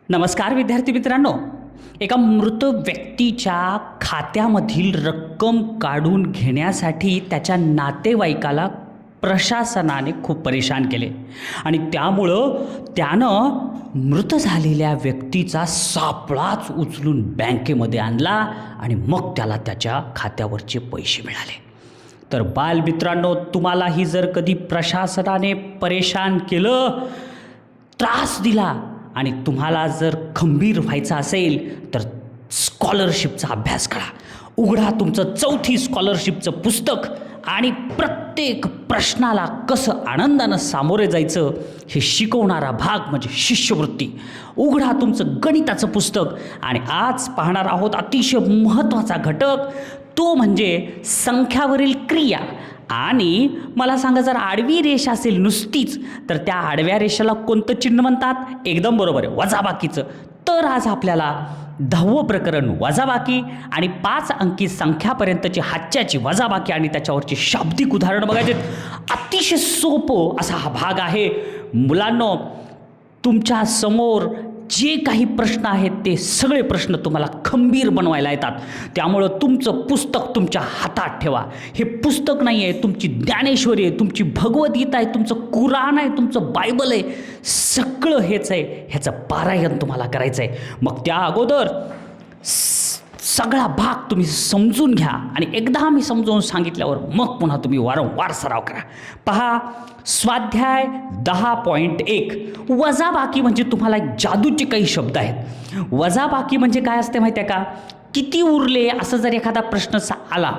नमस्कार विद्यार्थी मित्रांनो, एका मृत व्यक्तीच्या खात्यामधील रक्कम काढून घेण्यासाठी त्याच्या नातेवाईकाला प्रशासनाने खूप परेशान केले आणि त्यामुळं त्यानं मृत झालेल्या व्यक्तीचा सापळाच उचलून बँकेमध्ये आणला आणि मग त्याला त्याच्या खात्यावरचे पैसे मिळाले. तर बालमित्रांनो, तुम्हालाही जर कधी प्रशासनाने परेशान केलं, त्रास दिला आणि तुम्हाला जर खंबीर व्हायचं असेल तर स्कॉलरशिपचा अभ्यास करा. उघडा तुमचं 4थी स्कॉलरशिपचं पुस्तक आणि प्रत्येक प्रश्नाला कसं आनंदानं सामोरे जायचं हे शिकवणारा भाग म्हणजे शिष्यवृत्ती. उघडा तुमचं गणिताचं पुस्तक आणि आज पाहणार आहोत अतिशय महत्त्वाचा घटक, तो म्हणजे संख्यावरील क्रिया. आणि मला सांगा, जर आडवी रेष असेल नुसतीच तर त्या आडव्या रेषेला कोणतं चिन्ह म्हणतात? एकदम बरोबर आहे, वजाबाकीचं. तर आज आपल्याला 10वं प्रकरण वजाबाकी आणि 5 अंकी संख्यापर्यंतची हाच्याची वजाबाकी आणि त्याच्यावरची शाब्दिक उदाहरण बघायचे. अतिशय सोपं असा हा भाग आहे. मुलांनो, तुमच्या समोर जे काही प्रश्न आहेत ते सगळे प्रश्न तुम्हाला खंबीर बनवायला येतात. त्यामुळं तुमचं पुस्तक तुमच्या हातात ठेवा. हे पुस्तक नाही आहे, तुमची ज्ञानेश्वरी आहे, तुमची भगवद्गीता आहे, तुमचं कुराण आहे, तुमचं बायबल आहे, सगळं हेच आहे. ह्याचं पारायण तुम्हाला करायचं आहे. मग त्या अगोदर सगळा भाग तुम्ही समजून घ्या आणि एकदा मी समजावून सांगितल्यावर मग पुन्हा तुम्ही वारंवार सराव करा. पहा, स्वाध्याय 10.1 वजाबाकी म्हणजे तुम्हाला एक जादूचे काही शब्द आहेत. वजाबाकी म्हणजे काय असते माहिती आहे का? किती उरले असं जर एखादा प्रश्न आला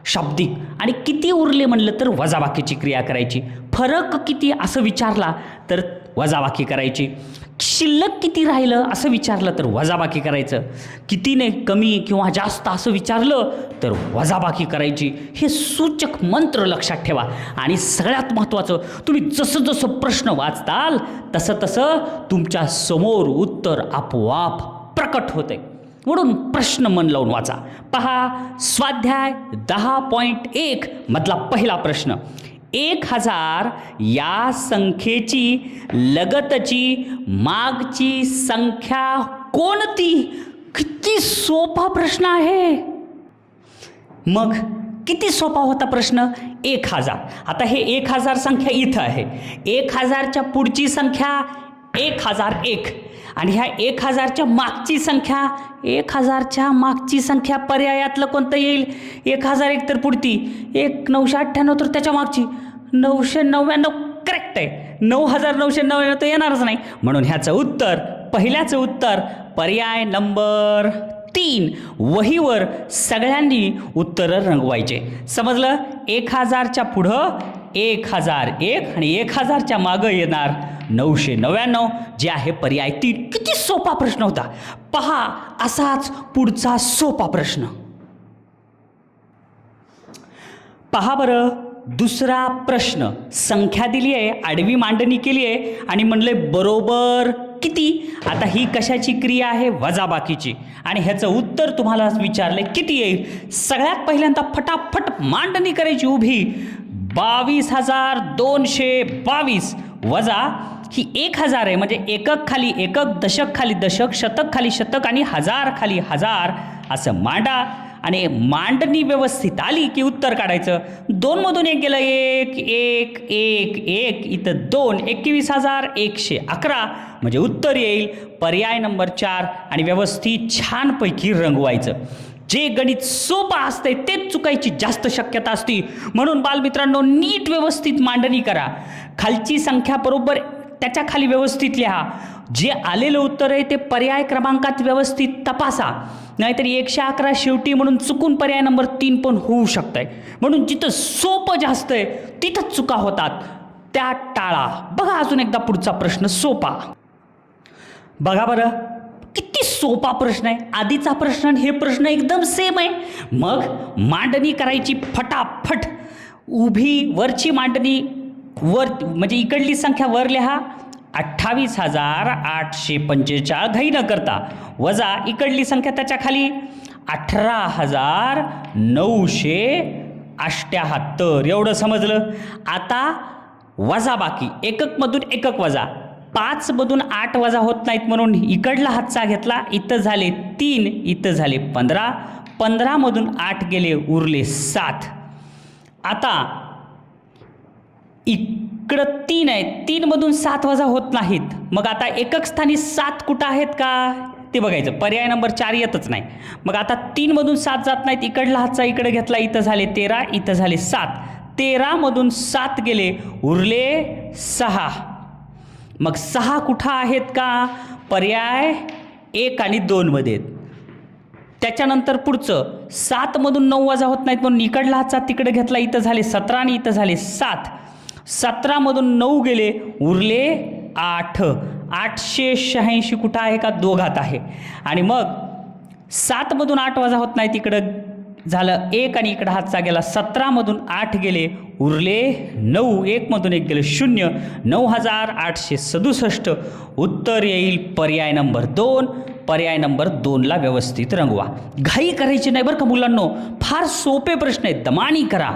शाब्दिक आणि किती उरले म्हणलं तर वजाबाकीची क्रिया करायची. फरक किती असं विचारला तर वजाबाकी करायची. शिल्लक किती राहिलं असं विचारलं तर वजाबाकी करायचं. कितीने कमी किंवा जास्त असं विचारलं तर वजाबाकी करायची. हे सूचक मंत्र लक्षात ठेवा. आणि सगळ्यात महत्त्वाचं, तुम्ही जसं जसं प्रश्न वाचताल तसं तसं तुमच्या समोर उत्तर आपोआप प्रकट होते. म्हणून प्रश्न मन लावून वाचा. पहा, स्वाध्याय 10.1 मधला पहिला प्रश्न. 1000 या संख्येची लगतची मागची संख्या कोणती? किती सोपा प्रश्न आहे. मग किती सोपा होता प्रश्न? 1000. आता हे 1000 संख्या इथं आहे. 1000च्या पुढची संख्या 1001 आणि ह्या 1000च्या मागची संख्या 1000च्या मागची संख्या पर्यायातलं कोणतं येईल? 1001 तर पुढती 1998 तर त्याच्या मागची 999 करेक्ट आहे. 9999 तर येणारच नाही. म्हणून ह्याचं उत्तर, पहिल्याचं उत्तर पर्याय नंबर 3. वहीवर सगळ्यांनी उत्तरं रंगवायचे. समजलं? 1000च्या पुढं 1001 आणि 1000च्या मागं येणार 999 जे आहे पर्याय 3. किती सोपा प्रश्न होता. पहा, असाच पुढचा सोपा प्रश्न. पहा बरं, दुसरा प्रश्न. संख्या दिली आहे, आडवी मांडणी केली आहे आणि म्हणले बरोबर किती. आता ही कशाची क्रिया आहे? वजाबाकीची. आणि ह्याचं उत्तर तुम्हाला विचारले किती येईल. सगळ्यात पहिल्यांदा फटाफट मांडणी करायची उभी. 22,222 वजा ही 1000 आहे, म्हणजे एकक खाली एकक, दशक खाली दशक, शतक खाली शतक आणि हजार खाली हजार असं मांडा. आणि मांडणी व्यवस्थित आली की उत्तर काढायचं. 2 मधून 1 गेलं 1 1 1 1, इथं 2, 21,111 म्हणजे उत्तर येईल पर्याय नंबर 4. आणि व्यवस्थित छानपैकी रंगवायचं. जे गणित सोपं असते तेच चुकायची जास्त शक्यता असते. म्हणून बालमित्रांनो, नीट व्यवस्थित मांडणी करा. खालची संख्या बरोबर त्याच्या खाली व्यवस्थित लिहा. जे आलेलं उत्तर आहे ते पर्याय क्रमांकात व्यवस्थित तपासा. नाहीतर 111 शेवटी म्हणून चुकून पर्याय नंबर 3 पण होऊ शकतंय. म्हणून जिथं सोपं जास्त आहे तिथंच चुका होतात, त्या टाळा. बघा अजून एकदा पुढचा प्रश्न सोपा. बघा बरं, किती सोपा प्रश्न आहे. आधीचा प्रश्न आणि हे प्रश्न एकदम सेम आहे. मग मांडणी करायची फटाफट. उभी वरची मांडणी वर, म्हणजे इकडली संख्या वर लिहा 28,845 घाई न करता, वजा इकडली संख्या त्याच्या खाली 18,978. एवढं समजलं. आता वजाबाकी, एककमधून एकक वजा 5 मधून 8 वजा होत नाहीत म्हणून इकडला हातचा घेतला, इथं झाले 3, इथं झाले 15, 15 मधून 8 गेले उरले 7. आता इकडं 3 आहे, 3 मधून 7 वजा होत नाहीत, मग आता एकक स्थानी 7 कुठं आहेत का ते बघायचं. पर्याय नंबर 4 येतच नाही. मग आता 3 मधून 7 जात नाहीत, इकडला हातचा इकडे घेतला, इथं झाले 13, इथं झाले 7, 13 मधून 7 गेले उरले 6. मग 6 कुठं आहेत का, पर्याय 1 आणि 2 मध्ये आहेत. त्याच्यानंतर पुढचं 7 मधून 9 वजा होत नाहीत म्हणून इकडला हातचा तिकडे घेतला, इथं झाले 17 आणि इथं झाले 7, 17 मधून 9 गेले उरले 8. 886 कुठं आहे का, दोघात आहे. आणि मग 7 मधून 8 वजा होत नाही, तिकडं झालं 1 आणि इकडं हातचा गेला, 17 मधून 8 गेले उरले 9, 1 मधून 1 गेले 0, 9867. उत्तर येईल पर्याय नंबर 2. पर्याय नंबर 2ला व्यवस्थित रंगवा. घाई करायची नाही बरं का मुलांनो, फार सोपे प्रश्न आहेत, दमानी करा.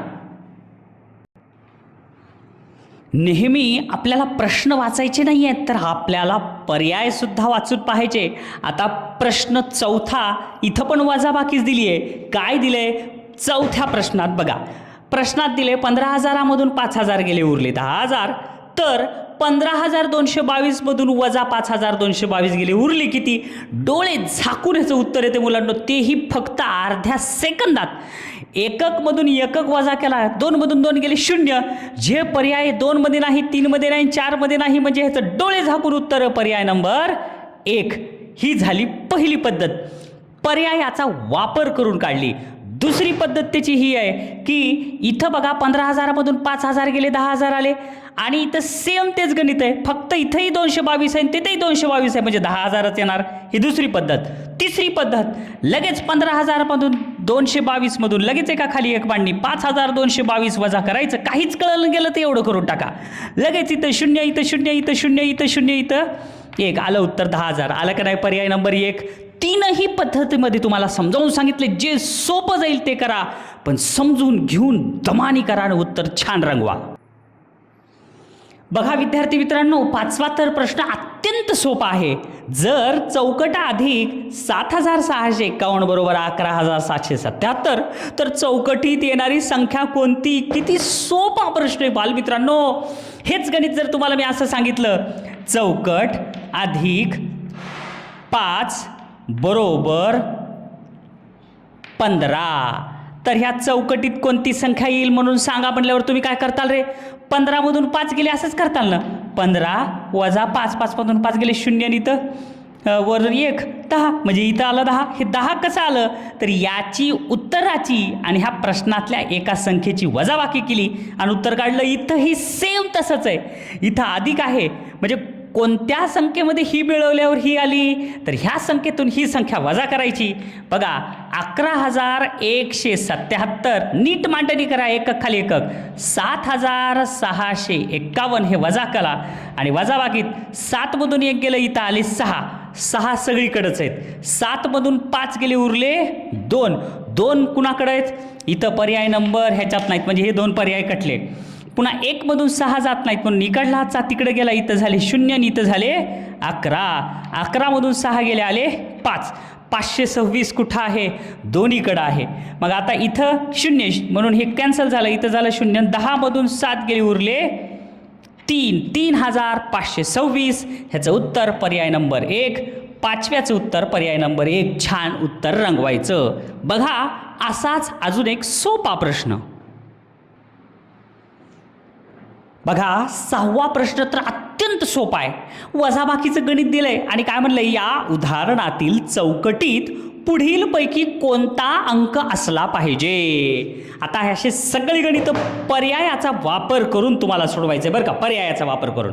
नेहमी आपल्याला प्रश्न वाचायचे नाही आहेत, तर आपल्याला पर्याय सुद्धा वाचून पाहायचे. आता प्रश्न 4था, इथं पण वजाबाकीच दिली आहे. काय दिले, 4थ्या प्रश्नात बघा, प्रश्नात दिले 15,000 5,000 गेले उरले 10,000, तर 15,222 मधून वजा 5,222 गेले उरले किती. डोळे झाकून ह्याचं उत्तर येते मुलांना, तेही फक्त अर्ध्या सेकंदात. एकक मधून एकक वजा केला, 2 मधून 2 गेले 0. जे पर्याय 2 मध्ये नाही, 3 मध्ये नाही, 4 मध्ये नाही, म्हणजे ह्याचं डोळे झाकून उत्तर पर्याय नंबर 1. ही झाली पहिली पद्धत, पर्यायाचा वापर करून काढली. दुसरी पद्धत त्याची ही आहे की इथं बघा 15,000 मधून 5,000 गेले 10,000 आले, आणि इथं सेम तेच गणित आहे, फक्त इथंही 222 आहे, तिथेही 222 आहे, म्हणजे 10,000च येणार. ही दुसरी पद्धत. तिसरी पद्धत, लगेच 15,000 मधून 222 मधून लगेच एका खाली एक मांडणी, 5,222 वजा करायचं, काहीच कळलं गेलं तर एवढं करून टाका. लगेच इथं 0, इथं 0, इथं 0, इथं 0, इथं 1, आलं उत्तर 10,000. आलं का नाही पर्याय नंबर 1. तीनही पद्धतीमध्ये तुम्हाला समजावून सांगितले, जे सोपं जाईल ते करा, पण समजून घेऊन दमानी करा आणि उत्तर छान रंगवा. बघा विद्यार्थी मित्रांनो, 5वा तर प्रश्न अत्यंत सोपा आहे. जर चौकटा अधिक 7,651 बरोबर 11,777, तर चौकटीत येणारी संख्या कोणती. किती सोपा प्रश्न आहे बालमित्रांनो. हेच गणित जर तुम्हाला मी असं सांगितलं, चौकट अधिक 5 बरोबर 15, तर ह्या चौकटीत कोणती संख्या येईल म्हणून सांगा म्हटल्यावर तुम्ही काय करताल रे, 15 मधून 5 गेले असंच करताल ना. 15 वजा 5, 5 मधून 5 गेले 0, आणि इथं वर 1, 10, म्हणजे इथं आलं 10. हे 10 कसं आलं, तर याची उत्तराची आणि ह्या प्रश्नातल्या एका संख्येची वजाबाकी केली आणि उत्तर काढलं. इथंही सेम तसंच आहे, इथं अधिक आहे, म्हणजे कोणत्या संख्येमध्ये ही मिळवल्यावर ही आली, तर ह्या संख्येतून ही संख्या वजा करायची. बघा 11,177, नीट मांडणी करा एकक खाली एकक. 7,651 हे वजा करा, आणि वजाबाकीत 7 मधून 1 गेलं, इथं आले 6, 6 सगळीकडेच आहेत. 7 मधून 5 गेले उरले 2, 2 कुणाकडे आहेत, इथं पर्याय नंबर ह्याच्यात नाहीत, म्हणजे हे 2 पर्याय कटले. पुन्हा 1 मधून 6 जात नाहीत म्हणून इकडला हातचा तिकडे गेला, इथं झाले 0 आणि इथं झाले 11, 11 मधून 6 गेले आले 5, 526 कुठं आहे, दोन्हीकडं आहे. मग आता इथं 0 म्हणून हे कॅन्सल झालं, इथं झालं 0, 10 मधून 7 गेले उरले 3, 3,526. ह्याचं उत्तर पर्याय नंबर 1. 5व्याचं उत्तर पर्याय नंबर 1. छान उत्तर रंगवायचं. बघा असाच अजून एक सोपा प्रश्न बघा. 6वा प्रश्न तर अत्यंत सोपा आहे. वजाबाकीचं गणित दिलंय आणि काय म्हणलंय, या उदाहरणातील चौकटीत पुढीलपैकी कोणता अंक असला पाहिजे. आता असे सगळे गणित पर्यायाचा वापर करून तुम्हाला सोडवायचे बरं का. पर्यायाचा वापर करून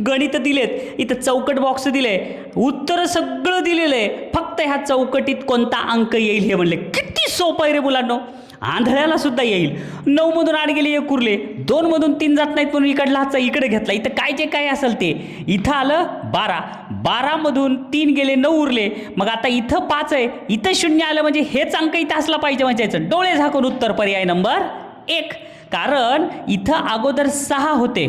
गणित दिलेत, इथं चौकट बॉक्स दिले, उत्तर सगळं दिलेलं आहे, फक्त ह्या चौकटीत कोणता अंक येईल हे म्हणले. किती सोपं आहे रे मुलांनो, आंधळ्याला सुद्धा येईल. 9 मधून 8 गेले 1 उरले, 2 मधून 3 जात नाहीत म्हणून इकडला हातचा इकडे घेतला, इथं काय जे काय असेल ते. इथं आलं 12, 12 मधून 3 गेले 9 उरले, मग आता इथं 5 आहे, इथं 0 आलं, म्हणजे हेच अंक इथं असला पाहिजे म्हणायचं. डोळे झाकून उत्तर पर्याय नंबर 1. कारण इथं अगोदर 6 होते,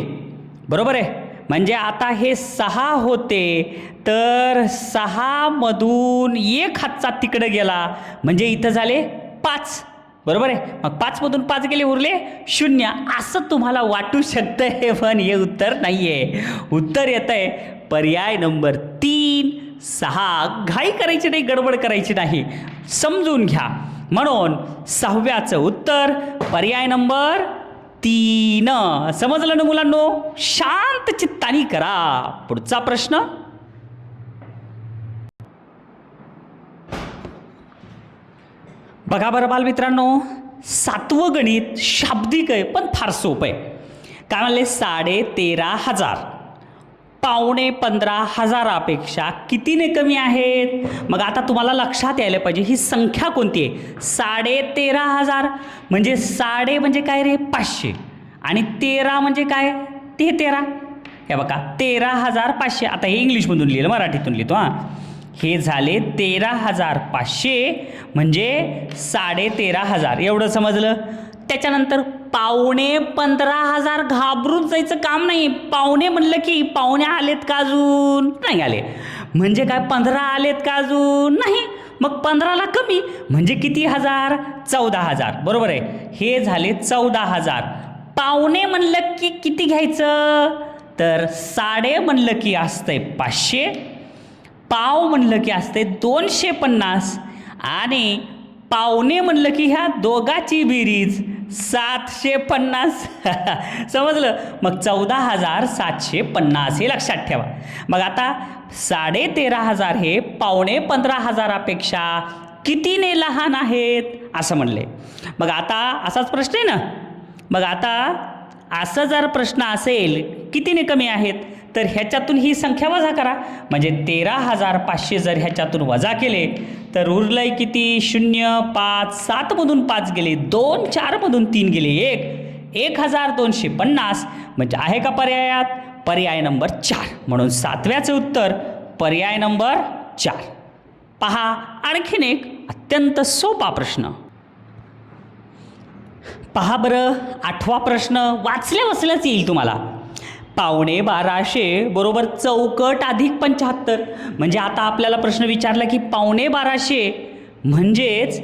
बरोबर आहे, म्हणजे आता हे 6 होते, तर 6 मधून 1 हातचा तिकडे गेला म्हणजे इथं झाले 5. बरोबर आहे. मग 5 मधून 5 गेले, उरले 0. असं तुम्हाला वाटू शकतंय, पण हे उत्तर नाही आहे. उत्तर येत आहे पर्याय नंबर 3, 6. घाई करायची नाही, गडबड करायची नाही, समजून घ्या. म्हणून 6व्याचं उत्तर पर्याय नंबर 3. समजलं ना मुलांनो? शांत चित्तानी करा. पुढचा प्रश्न. बघा बरं बालमित्रांनो, 7वं गणित शाब्दिक आहे पण फार सोपं आहे. काय म्हणले? 13,500 15,000 कितीने कमी आहेत? मग आता तुम्हाला लक्षात यायला पाहिजे ही संख्या कोणती आहे. 13,500 म्हणजे साडे म्हणजे काय रे? 500. आणि 13 म्हणजे काय? ते 13. हे बघा 13,500. आता हे इंग्लिशमधून लिहिलं, मराठीतून लिहितो हां. हे झाले 13,500 म्हणजे 13,500. एवढं समजलं. त्याच्यानंतर 15,000 घाबरून जायचं काम नाही. पावणे म्हणलं की पावणे आलेत का अजून? नाही आले. म्हणजे काय 15 आलेत का अजून? नाही. मग 15ला कमी म्हणजे किती हजार? 14,000. बरोबर आहे. हे झाले 14,000. पावणे म्हणलं की किती घ्यायचं? तर साडे म्हणलं की असतंय 500, पाव म्हणलं की असते 250 आणि पावणे म्हणलं की ह्या दोघाची बेरीज 750. समजलं? मग 14,750 हे लक्षात ठेवा. मग आता 13,500 हे 15,000पेक्षा कितीने लहान आहेत असं म्हणले. मग आता असाच प्रश्न आहे ना. मग आता असं जर प्रश्न असेल कितीने कमी आहेत, तर ह्याच्यातून ही संख्या वजा करा. म्हणजे 13,500 जर ह्याच्यातून वजा केले तर उरलंय किती? 0, 5, 7 मधून 5 गेले, 2, 4 मधून 3 गेले, 1,250. म्हणजे आहे का पर्यायात? पर्याय नंबर 4. म्हणून 7व्याचं उत्तर पर्याय नंबर 4. पहा आणखीन एक अत्यंत सोपा प्रश्न. पहा बरं, 8वा प्रश्न वाचल्या वाचल्याच येईल तुम्हाला. 12,500 बरोबर चौकट अधिक 75. म्हणजे आता आपल्याला प्रश्न विचारला की 12,500 म्हणजेच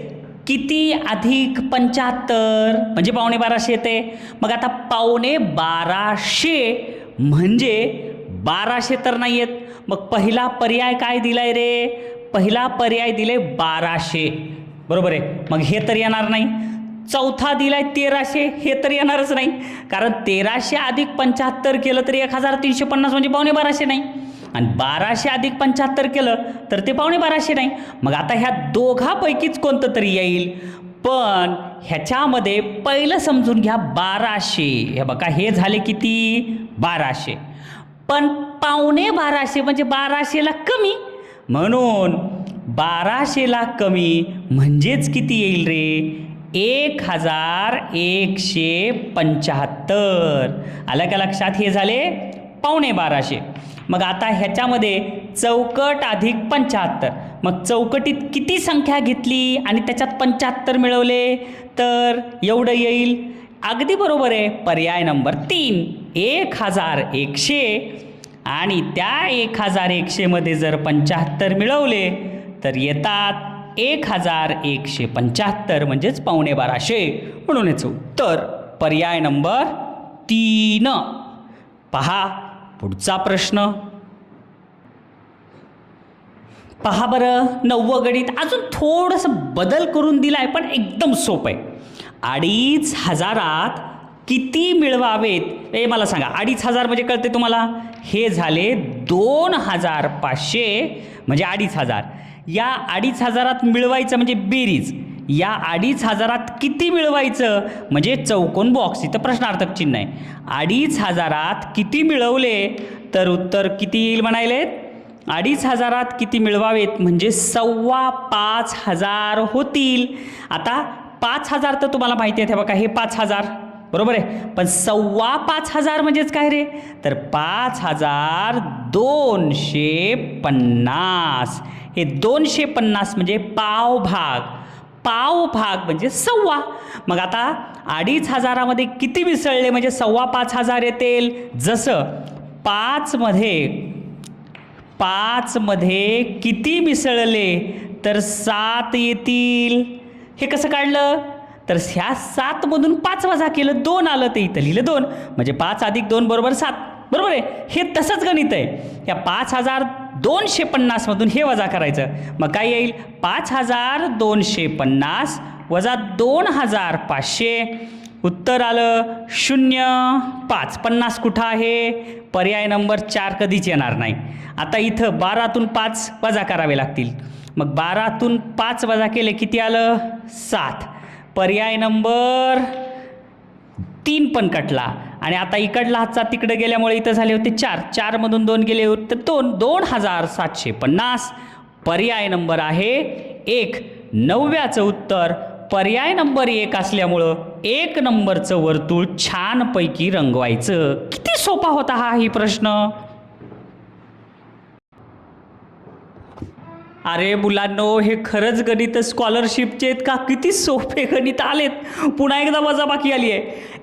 किती अधिक 75? म्हणजे 12,500 येते. मग आता 12,500 म्हणजे 1200 तर नाही येत. मग पहिला पर्याय काय दिलाय रे? पहिला पर्याय दिले 1200. बरोबर आहे. मग हे तर येणार नाही. चौथा दिलाय 1300, हे तर येणारच नाही. कारण 1300 अधिक 75 केलं तरी 1,350 म्हणजे 12,500 नाही. आणि 1200 अधिक 75 केलं तर ते 12,500 नाही. मग आता ह्या दोघापैकीच कोणतं तरी येईल. पण ह्याच्यामध्ये पहिलं समजून घ्या 1200. हे बघा हे झाले किती? 1200. पण 12,500 म्हणजे 1200ला कमी. म्हणून 1200ला कमी म्हणजेच किती येईल रे? 1,175. आलं का लक्षात? हे झाले 12,500. मग आता ह्याच्यामध्ये चौकट अधिक 75. मग चौकटीत किती संख्या घेतली आणि त्याच्यात 75 मिळवले तर एवढं येईल. अगदी बरोबर आहे. पर्याय नंबर 3 1,100. आणि त्या 1,100 मध्ये जर 75 मिळवले तर येतात 1,175 म्हणजेच 12,500. म्हणून याचं उत्तर पर्याय नंबर 3. पहा पुढचा प्रश्न. पहा बरं, 9वं गणित अजून थोडंसं बदल करून दिलाय पण एकदम सोपं आहे. 2,500 किती मिळवावेत? हे मला सांगा. 2,500 म्हणजे कळते तुम्हाला? हे झाले 2,500 म्हणजे 2,500. या 2,500 मिळवायचं म्हणजे बेरीज. या 2,500 किती मिळवायचं म्हणजे चौकोन बॉक्स. इथं प्रश्नार्थक चिन्ह आहे. 2,500 किती मिळवले तर उत्तर किती येईल म्हणायले? 2,500 किती मिळवावेत म्हणजे 5,500 होतील. आता 5,000 तर तुम्हाला माहिती आहे. बघा हे 5,000 बरोबर आहे. पण 5,500 म्हणजेच काय रे? तर 5,250. हे 250 म्हणजे पावभाग. पावभाग म्हणजे 1,15. मग आता 2,500 मध्ये किती मिसळले म्हणजे 5,1500 येतील. जसं पाच मध्ये किती मिसळले तर 7 येतील. हे कसं काढलं तर ह्या 7 मधून 5 वजा केलं 2 आलं, ते इथं लिहिलं 2, म्हणजे 5 अधिक 2 बरोबर 7. बरोबर आहे. हे तसंच गणित आहे. या 5250 मधून हे वजा करायचं, मग काय येईल 5250 वजा 2500, उत्तर आलं 0.5. 50 कुठं आहे, पर्याय नंबर 4 कधीच येणार नाही. आता इथं 12तून 5 वजा करावे लागतील, मग 12तून 5 वजा केले किती आलं 7. पर्याय नंबर 3 पण कटला, आणि आता इकडला हातचा तिकडे गेल्यामुळे इथं झाले होते 4. 4 मधून 2 गेले तर 2750. पर्याय नंबर आहे 1. 9व्याचं उत्तर पर्याय नंबर 1 असल्यामुळं 1 नंबरचं वर्तुळ छानपैकी रंगवायचं. किती सोपा होता ही प्रश्न. अरे मुलांनो, हे खरंच गणित स्कॉलरशिपचे आहेत का? किती सोपे गणित आलेत. पुन्हा एकदा वजाबाकी आली आहे.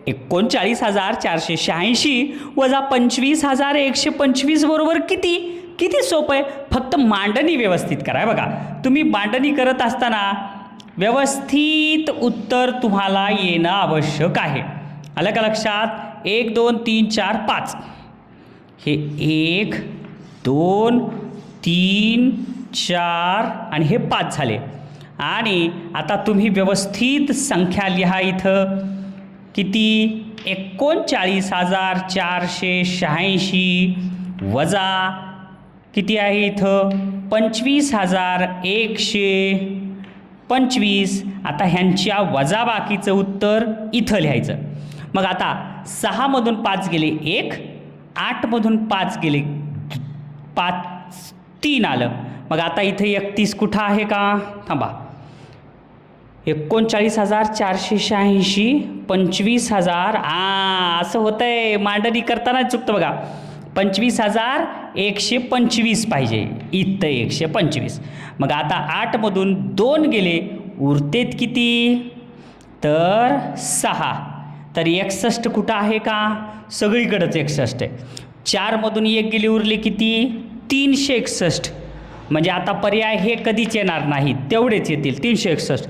39,486 वजा 25,125 बरोबर किती? किती सोपं आहे. फक्त मांडणी व्यवस्थित करा. बघा, तुम्ही मांडणी करत असताना व्यवस्थित उत्तर तुम्हाला येणं आवश्यक आहे. आलं का लक्षात? 1 2 3 4 5, हे 1 2 3 4 आणि हे 5 झाले. आणि आता तुम्ही व्यवस्थित संख्या लिहा. इथं किती 39,486 वजा किती आहे इथं 25,125. आता ह्यांच्या वजाबाकीचं उत्तर इथं लिहायचं. मग आता 6 मधून 5 गेले 1, 8 मधून 5 गेले 5, 3 आलं. मग आता इथे 31 कुठं आहे का? थांबा. 39,486 25,000 असं होतंय. मांडणी करताना चुकतं बघा. 25,125 पाहिजे, इथं 125. मग आता 8 मधून 2 गेले, उरतेत किती तर 6. तर 61 कुठं आहे का? सगळीकडेच 61 आहे. 4 मधून 1 गेले, उरले किती 361. म्हणजे आता पर्याय हे कधीच येणार नाही, तेवढेच येतील 361.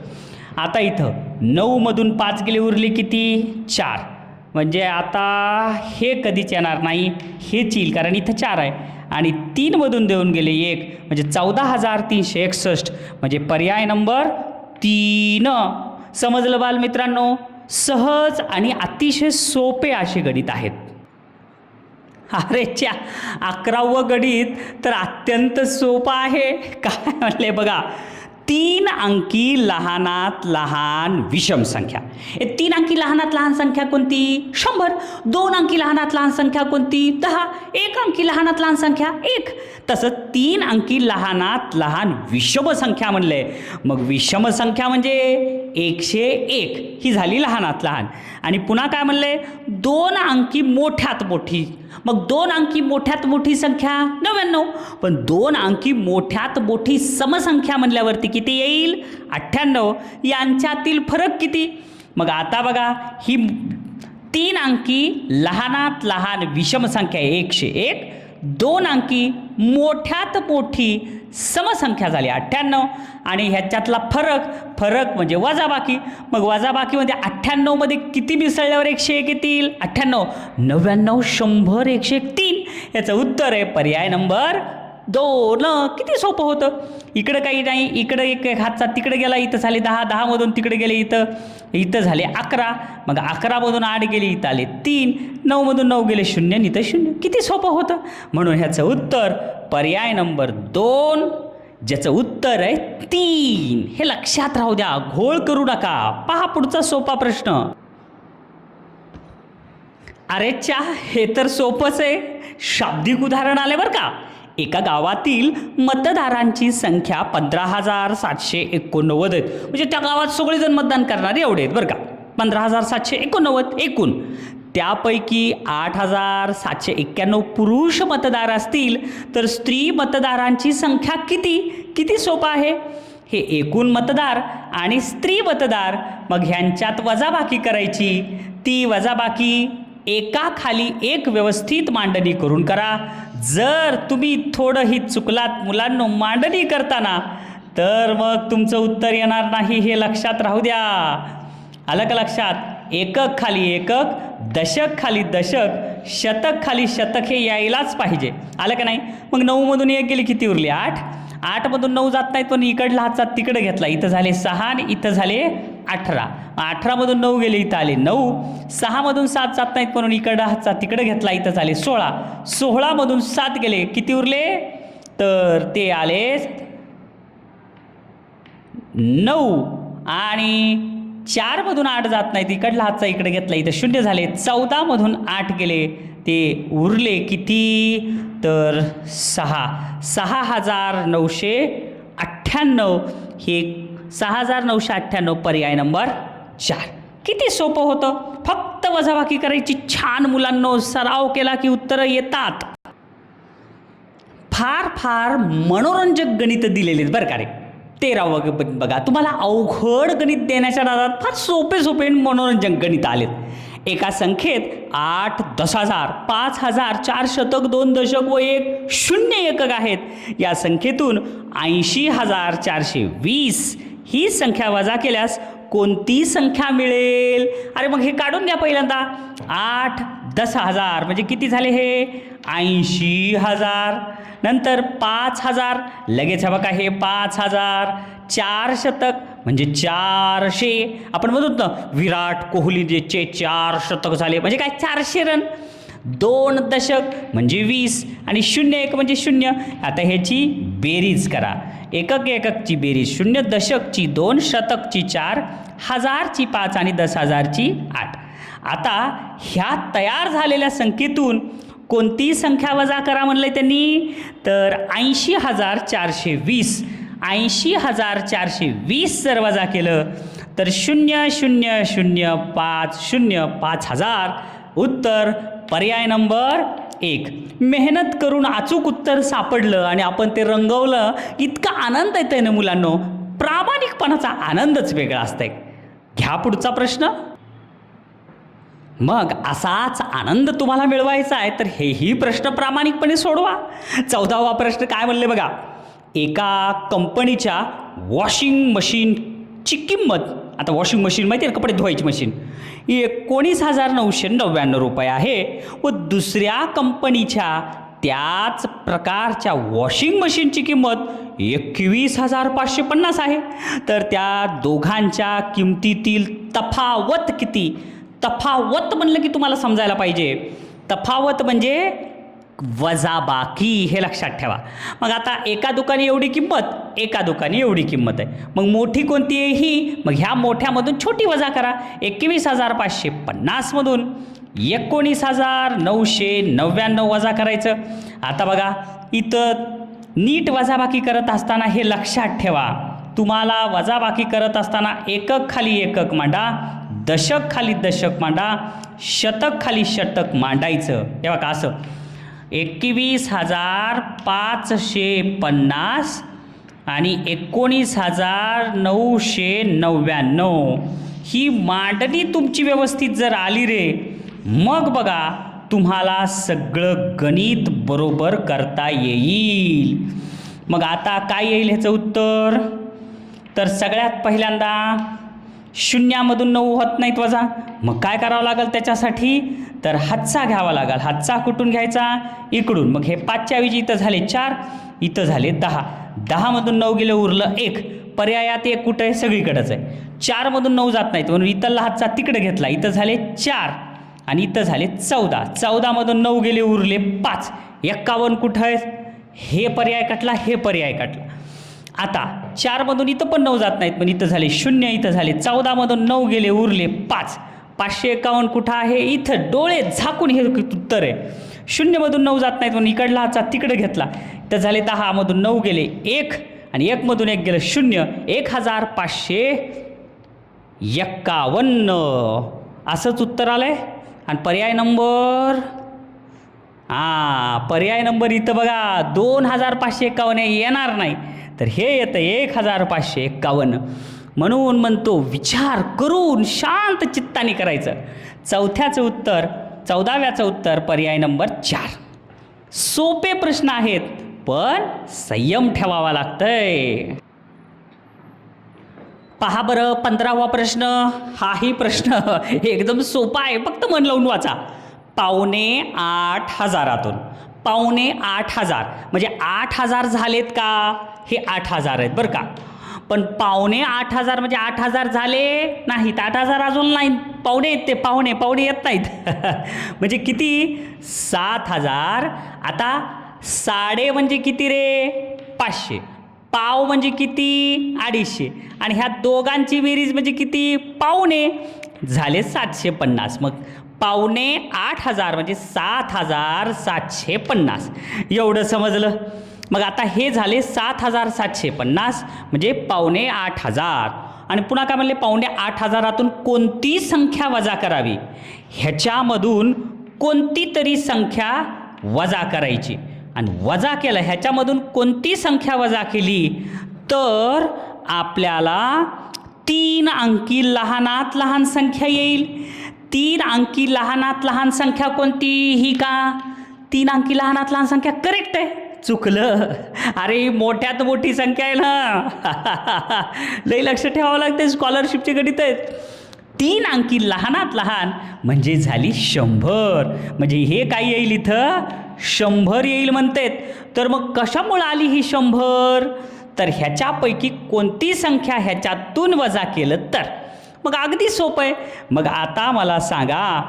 आता इथं 9 मधून 5 गेले, उरले किती 4. म्हणजे आता हे कधीच येणार नाही, हेच येईल कारण इथं 4 आहे. आणि 3 मधून देऊन गेले 1, म्हणजे 14,361. म्हणजे पर्याय नंबर 3. समजलं बालमित्रांनो? सहज आणि अतिशय सोपे असे गणित आहेत. अरे च्या, 11वं गणित तर अत्यंत सोपं आहे. काय म्हणले बघा, 3 अंकी लहानात लहान विषम संख्या. 3 अंकी लहानात लहान संख्या कोणती? 100. 2 अंकी लहानात लहान संख्या कोणती? 10. 1 अंकी लहानात लहान संख्या 1. तसं 3 अंकी लहानात लहान विषम संख्या म्हणले. मग विषम संख्या म्हणजे 101 ही झाली लहानात लहान. आणि पुन्हा काय म्हणले? 2 अंकी मोठ्यात मोठी. मग 2 अंकी मोठ्यात मोठी संख्या 99. पण 2 अंकी मोठ्यात मोठी समसंख्या म्हणल्यावरती किती येईल? 98. यांच्यातील फरक किती? मग आता बघा, ही 3 अंकी लहानात लहान विषम संख्या 101, 2 अंकी मोठ्यात मोठी समसंख्या झाली 98. आणि ह्याच्यातला फरक म्हणजे वजाबाकी. मग वजाबाकीमध्ये 98 मध्ये किती मिसळल्यावर 101 येतील? 98, 99, 100, 101, 3. याचं उत्तर आहे पर्याय नंबर 2. किती सोपं होतं. इकडं काही नाही, इकडं एक हातचा तिकडे गेला, इथं झाले 10, 10 मधून तिकडे गेले, इथं झाले 11. मग 11 मधून 8 गेले, इथं आले 3. 9 मधून 9 गेले 0, इथं 0. किती सोपं होतं. म्हणून ह्याचं उत्तर पर्याय नंबर 2, ज्याचं उत्तर आहे 3. हे लक्षात राहू द्या, घोळ करू नका. पहा पुढचा सोपा प्रश्न. अरे च्या, हे तर सोपंच आहे. शाब्दिक उदाहरण आले बरं का. एका गावातील मतदारांची संख्या 15,789 आहेत. म्हणजे त्या गावात सगळेजण मतदान करणारे एवढे आहेत बरं का. 15,789 एकूण. त्यापैकी 8,791 पुरुष मतदार असतील तर स्त्री मतदारांची संख्या किती? किती सोपं आहे. हे एकूण मतदार आणि स्त्री मतदार, मग ह्यांच्यात वजाबाकी करायची. ती वजाबाकी एकाखाली एक व्यवस्थित मांडणी करून करा. जर तुम्ही थोडंही चुकलात मुलांनो मांडणी करताना तर मग तुमचं उत्तर येणार नाही, हे लक्षात राहू द्या. आलं का लक्षात? एकक खाली एकक, दशक खाली दशक, शतक खाली शतक हे यायलाच पाहिजे. आलं का नाही? मग 9मधून 1 गेली किती उरली? 8. 8मधून 9 जात नाहीत पण इकडला हातचा तिकडे घेतला, इथं झाले 6 आणि इथं झाले 18. 18मधून 9 गेले, इथं आले 9. 6मधून 7 जात नाहीत म्हणून इकडला हातचा तिकडे घेतला, इथं झाले 16. 16मधून 7 गेले, किती उरले? तर ते आले 9. आणि 4मधून 8 जात नाहीत, इकडला हातचा इकडे घेतला, इथं 0 झाले. 14मधून 8 गेले, ते उरले किती? तर 6. 6998 हे 6998 पर्याय नंबर 4. किती सोपं होतं, फक्त वजाबाकी करायची. छान मुलांनो, सराव केला की उत्तरं येतात. फार फार मनोरंजक गणित दिलेले आहेत बरं का रे. 13वं बघा, तुम्हाला अवघड गणित देण्याच्या नादात फार सोपे सोपे मनोरंजक गणित आलेत. एका संख्येत 8, 10,000, 5,000, 4 शतक, 2 दशक व 1 शून्य एकक आहेत. या संख्येतून 80,420 ही संख्या वजा केल्यास कोणती संख्या मिळेल? अरे मग हे काढून घ्या पहिल्यांदा. 8, 10,000 म्हणजे किती झाले हे? 80,000. नंतर 5,000, लगेच बघा हे 5,000. 4 शतक म्हणजे 400. आपण म्हणतो ना विराट कोहलीचे 4 शतक झाले म्हणजे काय? 400 रन. 2 दशक म्हणजे 20 आणि 01 म्हणजे 0. आता ह्याची बेरीज करा. एकक एककची बेरीज 0, दशकची 2, शतकची 4, हजारची 5 आणि 10,000ची 8. आता ह्या तयार झालेल्या संख्येतून कोणती संख्या वजा करा म्हणलंय त्यांनी? तर 80,420. 80,420 जर वजा केलं तर 0005 5,000. उत्तर पर्याय नंबर 1. मेहनत करून अचूक उत्तर सापडलं आणि आपण ते रंगवलं, इतका आनंद येतोय ना मुलांनो. प्रामाणिकपणाचा आनंदच वेगळा असतंय. घ्या पुढचा प्रश्न. मग असाच आनंद तुम्हाला मिळवायचा आहे तर हेही प्रश्न प्रामाणिकपणे सोडवा. 14वा प्रश्न काय म्हणले बघा. एका कंपनीच्या वॉशिंग मशीनची किंमत, आता वॉशिंग मशीन माहिती आहे, कपडे धुवायची मशीन, 19,999 रुपये आहे व दुसऱ्या कंपनीच्या त्याच प्रकारच्या वॉशिंग मशीनची किंमत 21,550 आहे. तर त्या दोघांच्या किमतीतील तफावत किती? तफावत म्हणलं की तुम्हाला समजायला पाहिजे. तफावत म्हणजे वजाबाकी, हे लक्षात ठेवा. मग आता एका दुकानी एवढी किंमत, एका दुकानी एवढी किंमत आहे. मग मोठी कोणती आहे ही? मग ह्या मोठ्यामधून छोटी वजा करा. 21,550 मधून 19,999 वजा करायचं. आता बघा इथं नीट वजाबाकी करत असताना हे लक्षात ठेवा, तुम्हाला वजाबाकी करत असताना एकक खाली एकक मांडा, दशक खाली दशक मांडा, शतक खाली शतक मांडायचं. तेव्हा का असं 21,550 आणि 19,999 ही मांडणी तुमची व्यवस्थित जर आली रे, मग बघा तुम्हाला सगळं गणित बरोबर करता येईल. मग आता काय येईल ह्याचं उत्तर? तर सगळ्यात पहिल्यांदा शून्यामधून 9 होत नाहीत वजा, मग काय करावं लागेल त्याच्यासाठी? तर हातचा घ्यावा लागेल. हातचा कुठून घ्यायचा? इकडून. मग हे 5च्या ऐवजी इथं झाले 4, इथं झाले 10. 10मधून 9 गेलं, उरलं 1. पर्यायात 1 कुठं आहे? सगळीकडेच आहे. 4मधून 9 जात नाहीत म्हणून इथला हातचा तिकडे घेतला, इथं झाले 4 आणि इथं झाले 14. 14मधून 9 गेले, उरले 5. 51 कुठं आहे? हे पर्याय कटला, हे पर्याय कटला. आता 4मधून इथं पण 9 जात नाहीत पण इथं झाले 0, इथं झाले 14मधून 9 गेले, उरले 5. 551 कुठं आहे? इथं. डोळे झाकून हे उत्तर आहे. 0मधून 9 जात नाहीत म्हणून इकडला हातचा तिकडे घेतला, इथं झाले 10मधून 9 गेले 1 आणि 1मधून 1 गेलं 0. 1,551 असंच उत्तर आलं आहे. आणि पर्याय नंबर पर्याय नंबर इथं बघा 2,551 येणार नाही, तर हे येतं 1,551. म्हणून म्हणतो विचार करून शांत चित्ताने करायचं. 14व्याचं उत्तर पर्याय नंबर 4. सोपे प्रश्न आहेत पण संयम ठेवावा लागतंय. पहा बरं 15वा प्रश्न. हाही प्रश्न एकदम सोपा आहे, फक्त मन लावून वाचा. 8,500 8,500 म्हणजे 8,000 झालेत का? हे 8,000 आहेत बरं का. पण 8,500 म्हणजे 8,000 झाले नाहीत. 8,000 अजून नाही, पावणे येत ते, पावणे येत नाहीत. म्हणजे किती? 7,000. आता साडे म्हणजे किती रे? 500. पाव म्हणजे किती? 250. आणि ह्या दोघांची बेरीज म्हणजे किती? पावणे. झाले 750. मग 8,500 म्हणजे 7,750 एवढं समजलं. मग आता हे झाले 7,750 म्हणजे 8,500. आणि पुन्हा काय म्हणले? 8,500 कोणती संख्या वजा करावी? ह्याच्यामधून कोणती तरी संख्या वजा करायची. आणि वजा केलं, ह्याच्यामधून कोणती संख्या वजा केली तर आपल्याला 3 अंकी लहानात लहान संख्या येईल. 3 अंकी लहानात लहान संख्या कोणती? ही का? 3 अंकी लहानात लहान संख्या करेक्ट आहे. चुकलं. अरे मोठ्यात मोठी संख्या आहे ना. लई लक्ष ठेवावं लागते, स्कॉलरशिपचे गणित आहेत. 3 अंकी लहानात लहान म्हणजे झाली 100. म्हणजे हे काय येईल इथं? 100 येईल म्हणतात. तर मग कशामुळे आली ही 100? तर ह्याच्यापैकी कोणती संख्या ह्याच्यातून वजा केलं तर. मग अगदी सोपं आहे. मग आता मला सांगा,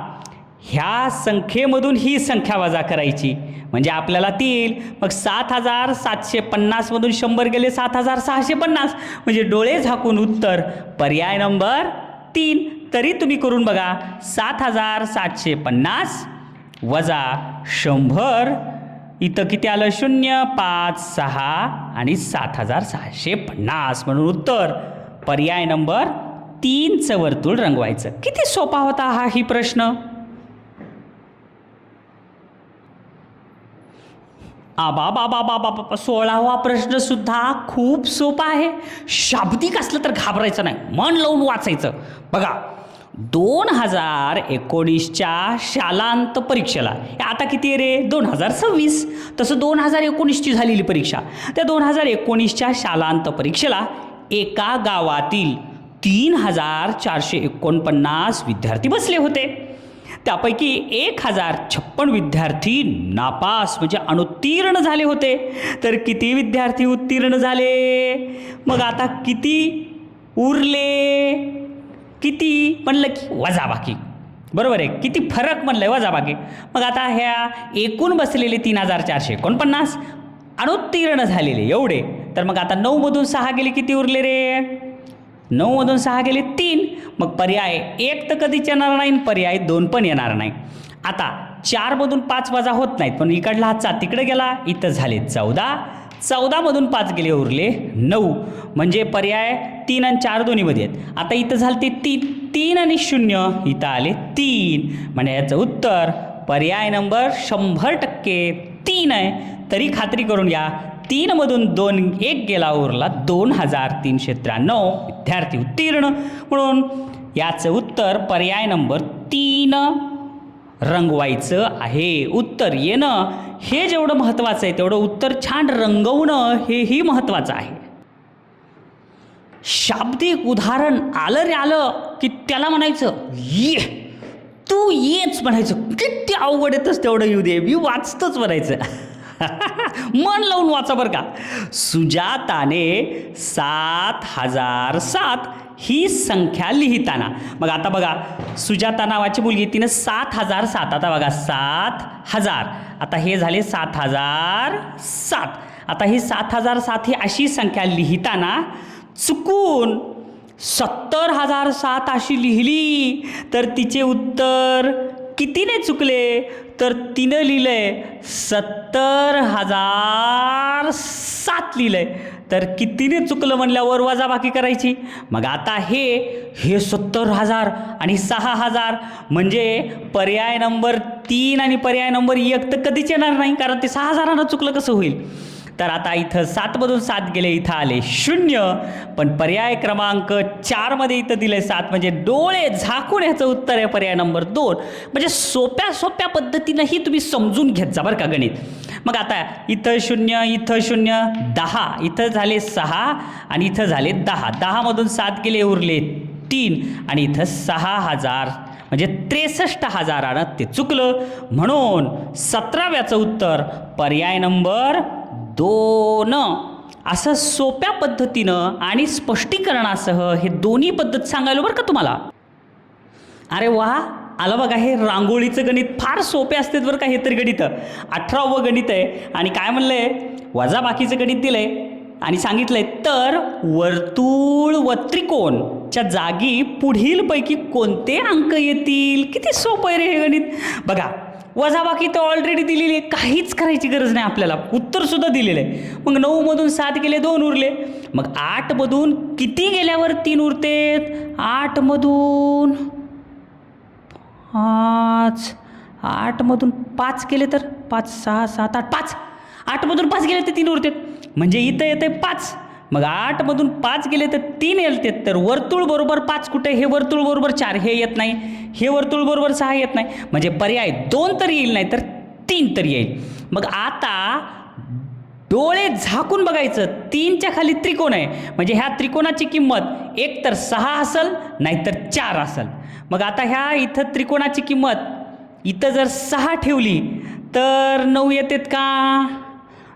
ह्या संख्येमधून ही संख्या वजा करायची म्हणजे आपल्याला ती येईल. मग 7,750 मधून 100 गेले 7,650. म्हणजे डोळे झाकून उत्तर पर्याय नंबर 3. तरी तुम्ही करून बघा. 7,750 वजा 100, इथं किती आलं? 0, 5, 6 आणि 7,650. म्हणून उत्तर पर्याय नंबर 3चं वर्तुळ रंगवायचं. किती सोपा होता हा ही प्रश्न. बाबा 16वा प्रश्न सुद्धा खूप सोपा आहे. शाब्दिक असलं तर घाबरायचं नाही, मन लावून वाचायचं. बघा 2019च्या शालांत परीक्षेला आता किती आहे रे? 2026. तसं 2019ची झालेली परीक्षा, त्या 2019च्या शालांत परीक्षेला एका गावातील 3,449 विद्यार्थी बसले होते. त्यापैकी 1,056 विद्यार्थी नापास म्हणजे अनुत्तीर्ण झाले होते. तर किती विद्यार्थी उत्तीर्ण झाले? मग आता किती उरले? किती म्हणलं की वजाबाकी. बरोबर आहे. किती फरक म्हणलं आहे? वजाबाकी. मग आता ह्या एकूण बसलेले 3,449 अनुत्तीर्ण झालेले एवढे. तर मग आता 9मधून 6 गेले, किती उरले रे? 9मधून 6 गेले 3. मग पर्याय 1 तर कधीच येणार नाही, पर्याय 2 पण येणार नाही. आता 4मधून 5 वजा होत नाहीत, पण इकडला हातचा तिकडे गेला, इथं झाले 14. 14मधून 5 गेले, उरले 9. म्हणजे पर्याय 3 आणि 4 दोन्हीमध्ये आहेत. आता इथं झालं ते 3 आणि 0, इथं आले 3. म्हणजे याचं उत्तर पर्याय नंबर 100% 3 आहे. तरी खात्री करून घ्या. 3मधून 2 1 गेला, उरला 2,393 विद्यार्थी उत्तीर्ण. म्हणून याचं उत्तर पर्याय नंबर 3 रंगवायचं आहे. उत्तर येणं हे जेवढं महत्त्वाचं आहे तेवढं उत्तर छान रंगवणं हेही महत्त्वाचं आहे. शाब्दिक उदाहरण आलं रे आलं की त्याला म्हणायचं ये, तू येच म्हणायचं. किती अवघड येतच तेवढं येऊ दे, मी वाचतोच म्हणायचं. मन लावून वाचा बरं का. सुजाताने 7,007 ही संख्या लिहिताना. मग आता बघा, सुजाता नावाची मुलगी, तिनं 7,007. आता बघा 7,000. आता हे झाले 7,007. आता ही 7,007 ही अशी संख्या लिहिताना चुकून 70,007 अशी लिहिली तर तिचे उत्तर कितीने चुकले? तर तिनं लिहिलंय 70,007 लिहिलंय. तर कितीने चुकलं म्हणल्यावर वजाबाकी करायची. मग आता हे 70,000 आणि 6,000 म्हणजे पर्याय नंबर 3 आणि पर्याय नंबर 1 तर कधीच येणार नाही, कारण ते 6,000 चुकलं कसं होईल. तर आता इथं 7मधून 7 गेले, इथं आले 0. पण पर्याय क्रमांक 4मध्ये इथं दिले 7, म्हणजे डोळे झाकून ह्याचं उत्तर आहे पर्याय नंबर 2. म्हणजे सोप्या सोप्या पद्धतीनंही तुम्ही समजून घेत जा बरं का गणित. मग आता इथं 0, इथं 0, 10, इथं झाले 6 आणि इथं झाले 10. 10मधून 7 गेले, उरले 3 आणि इथं 6000 म्हणजे 63,000 ते चुकलं. म्हणून 17व्याचं उत्तर पर्याय नंबर 2. असं सोप्या पद्धतीनं आणि स्पष्टीकरणासह हे दोन्ही पद्धत सांगायला बरं का तुम्हाला. अरे वा, आलं बघा. हे रांगोळीचं गणित फार सोपे असते बरं का. हे तर गणित 18वं गणित आहे आणि काय म्हणलंय, वजाबाकीचं गणित दिलंय आणि सांगितलंय तर वर्तुळ व त्रिकोणच्या जागी पुढीलपैकी कोणते अंक येतील. किती सोपं आहे रे हे गणित. बघा, वजाबाकी तर ऑलरेडी दिलेली आहे, काहीच करायची गरज नाही आपल्याला, उत्तरसुद्धा दिलेलं आहे. मग 9मधून 7 गेले, 2 उरले. मग 8मधून किती गेल्यावर 3 उरतेत. 8मधून 5, 8मधून 5 केले तर 5, 6, 7, 8, 5. 8मधून 5 गेले तर 3 उरतेत, म्हणजे इथं येते 5. मग 8मधून 5 गेले तर 3 येतात. तर वर्तुळ बरोबर 5 कुठे, हे वर्तुळ बरोबर 4 हे येत नाही, हे वर्तुळ बरोबर 6 येत नाही, म्हणजे पर्याय 2 तर येईल, नाही तर 3 तर येईल. मग आता डोळे झाकून बघायचं. 3च्या खाली त्रिकोण आहे, म्हणजे ह्या त्रिकोणाची किंमत एक तर 6 असेल नाहीतर 4 असेल. मग आता ह्या इथं त्रिकोणाची किंमत इथं जर 6 ठेवली तर 9 येतात का.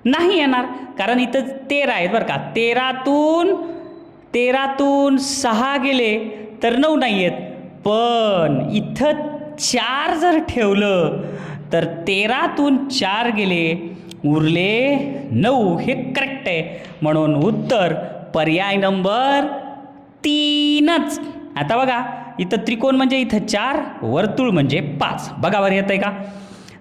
नाही येणार, कारण इथं 13 आहेत बरं का. 13तून 6 गेले तर 9 नाही येत. पण इथं 4 जर ठेवलं तर 13तून 4 गेले, उरले 9. हे करेक्ट आहे. म्हणून उत्तर पर्याय नंबर 3च. आता बघा, इथं त्रिकोण म्हणजे इथं 4, वर्तुळ म्हणजे 5. बघा बरं येत आहे का.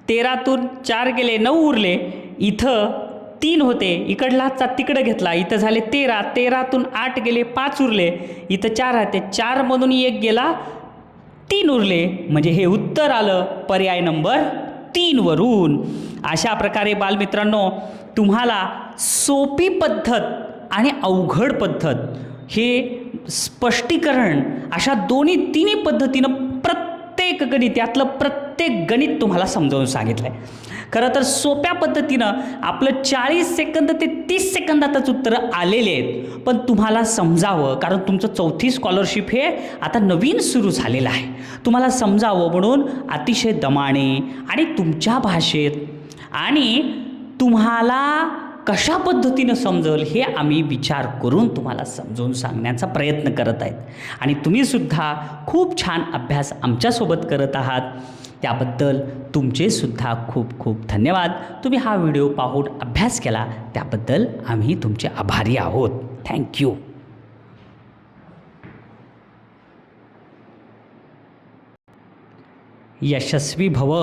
13तून 4 गेले, 9 उरले. इथं 3 होते, इकडला हातचा तिकडं घेतला, इथं झाले 13. 13तून 8 गेले, 5 उरले. इथं 4 आहे, 4मधून 1 गेला, 3 उरले. म्हणजे हे उत्तर आलं पर्याय नंबर 3 वरून. अशा प्रकारे बालमित्रांनो, तुम्हाला सोपी पद्धत आणि अवघड पद्धत हे स्पष्टीकरण अशा तिन्ही पद्धतीनं प्रत्येक गणित, यातलं प्रत्येक गणित तुम्हाला समजावून सांगितलं आहे. खरं तर सोप्या पद्धतीनं आपलं 40 सेकंद ते 30 सेकंदातच उत्तरं आलेले आहेत. पण तुम्हाला समजावं, कारण तुमचं 4थी स्कॉलरशिप हे आता नवीन सुरू झालेलं आहे, तुम्हाला समजावं म्हणून अतिशय दमाने आणि तुमच्या भाषेत आणि तुम्हाला कशा पद्धतीनं समजेल हे आम्ही विचार करून तुम्हाला समजावून सांगण्याचा प्रयत्न करत आहेत. आणि तुम्हीसुद्धा खूप छान अभ्यास आमच्यासोबत करत आहात, त्याबद्दल तुमचेसुद्धा खूप खूप धन्यवाद. तुम्ही हा व्हिडिओ पाहून अभ्यास केला त्याबद्दल आम्ही तुमचे आभारी आहोत. थँक्यू. यशस्वी भव.